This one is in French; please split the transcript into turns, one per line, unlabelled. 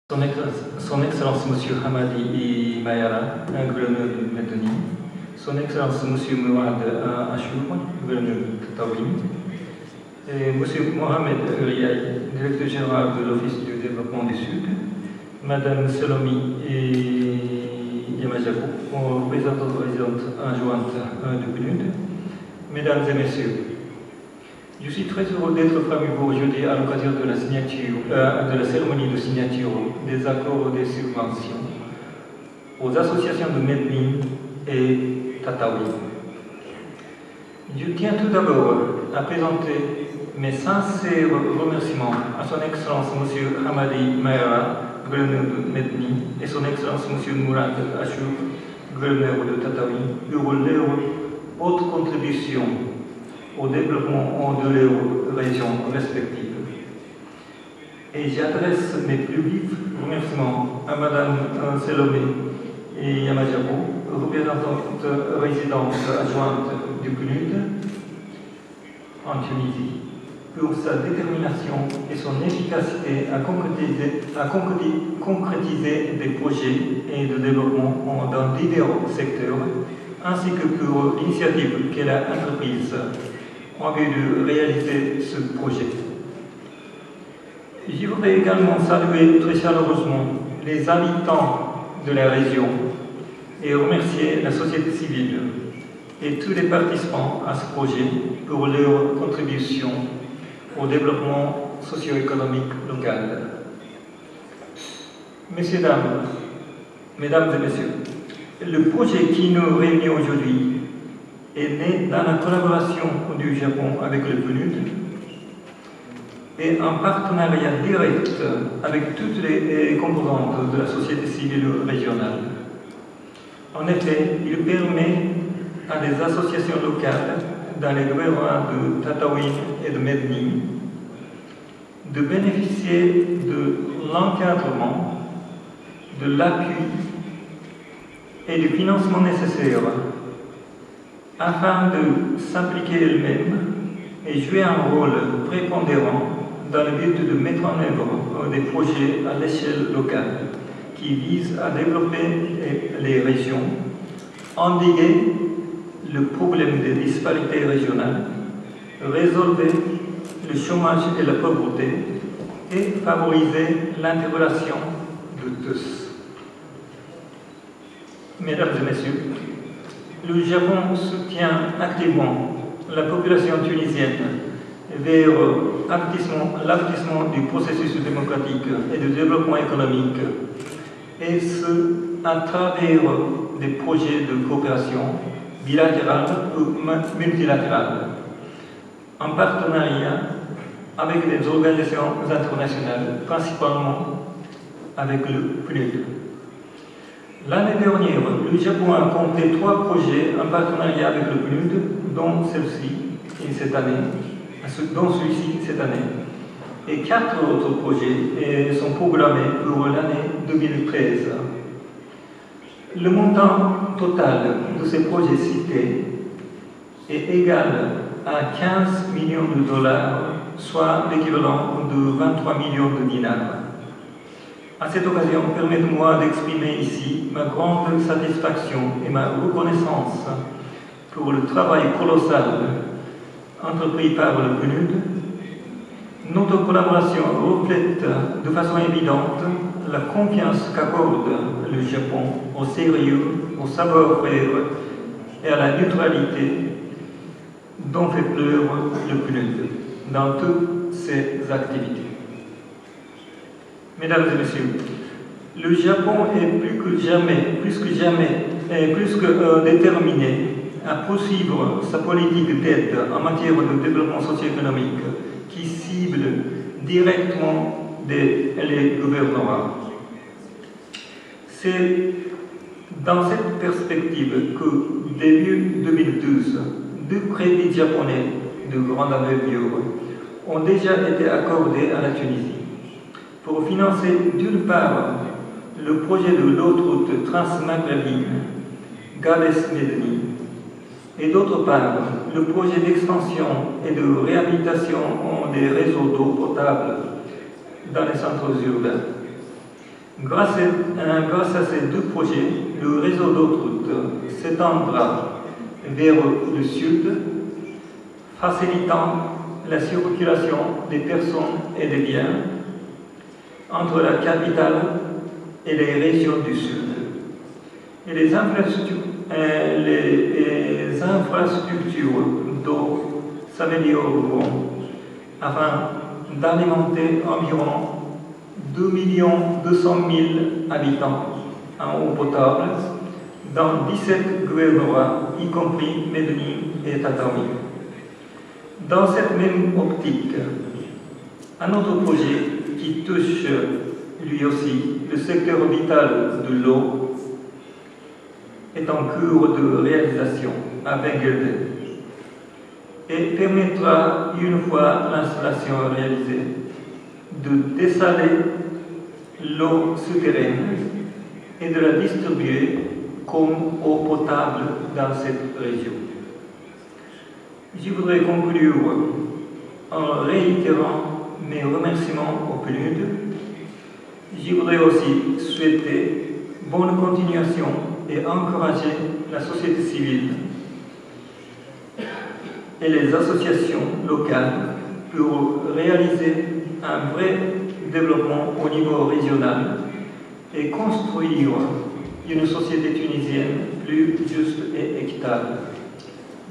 Son Excellence Monsieur Hamadi Mayara, gouverneur de Médanie, Son Excellence Monsieur Mouad Achour, gouverneur de Tataouine, et Monsieur Mohamed Riaï, directeur général de l'Office du développement du Sud, Madame Selomi Yamajabou, représentante adjointe du PNUD, Mesdames et Messieurs, je suis très heureux d'être parmi vous aujourd'hui à l'occasion de la cérémonie de signature des accords de subvention aux associations de Medni et Tataouine. Je tiens tout d'abord à présenter mes sincères remerciements à Son Excellence M. Hamadi Mayara, gouverneur de Medni, et Son Excellence M. Mourad Achour, gouverneur de Tataouine, pour leur haute contribution au développement de leurs régions respectives. Et j'adresse mes plus vifs remerciements à Madame Selomé Yamajabou, représentante résidente adjointe du PNUD en Tunisie, pour sa détermination et son efficacité à concrétiser des projets et de développement dans divers secteurs, ainsi que pour l'initiative qu'elle a entreprise en vue de réaliser ce projet. Je voudrais également saluer très chaleureusement les habitants de la région et remercier la société civile et tous les participants à ce projet pour leur contribution au développement socio-économique local. Messieurs, dames, mesdames et messieurs, le projet qui nous réunit aujourd'hui est né dans la collaboration du Japon avec le PNUD et en partenariat direct avec toutes les composantes de la société civile régionale. En effet, il permet à des associations locales dans les gouvernements de Tataouine et de Medni de bénéficier de l'encadrement, de l'appui et du financement nécessaire afin de s'impliquer elles-mêmes et jouer un rôle prépondérant dans le but de mettre en œuvre des projets à l'échelle locale qui visent à développer les régions, endiguer le problème des disparités régionales, résolver le chômage et la pauvreté et favoriser l'intégration de tous. Mesdames et messieurs, le Japon soutient activement la population tunisienne vers l'aboutissement du processus démocratique et de développement économique, et ce, à travers des projets de coopération bilatérale ou multilatérale, en partenariat avec des organisations internationales, principalement avec le PNUD. L'année dernière, le Japon a compté 3 projets en partenariat avec le PNUD, dont celui-ci cette année, et 4 autres projets sont programmés pour l'année 2013. Le montant total de ces projets cités est égal à 15 millions de dollars, soit l'équivalent de 23 millions de dinars. À cette occasion, permettez-moi d'exprimer ici ma grande satisfaction et ma reconnaissance pour le travail colossal entrepris par le PNUD. Notre collaboration reflète de façon évidente la confiance qu'accorde le Japon au sérieux, au savoir-faire et à la neutralité dont fait preuve le PNUD dans toutes ses activités. Mesdames et messieurs, le Japon est plus que déterminé à poursuivre sa politique d'aide en matière de développement socio-économique qui cible directement les gouvernements. C'est dans cette perspective que, début 2012, 2 crédits japonais de grande envergure ont déjà été accordés à la Tunisie pour financer d'une part le projet de l'autoroute transmaghrébine Gades-Medni et d'autre part le projet d'extension et de réhabilitation des réseaux d'eau potable dans les centres urbains. Grâce à ces deux projets, le réseau d'autoroutes s'étendra vers le sud, facilitant la circulation des personnes et des biens entre la capitale et les régions du sud. Et les infrastructures d'eau s'amélioreront afin d'alimenter environ 2 200 000 habitants en eau potable dans 17 gouvernements, y compris Medellín et Tataouine. Dans cette même optique, un autre projet qui touche lui aussi le secteur vital de l'eau est en cours de réalisation à Benguelde et permettra, une fois l'installation réalisée, de dessaler l'eau souterraine et de la distribuer comme eau potable dans cette région. Je voudrais conclure en réitérant mes remerciements au PNUD. Je voudrais aussi souhaiter bonne continuation et encourager la société civile et les associations locales pour réaliser un vrai développement au niveau régional et construire une société tunisienne plus juste et équitable.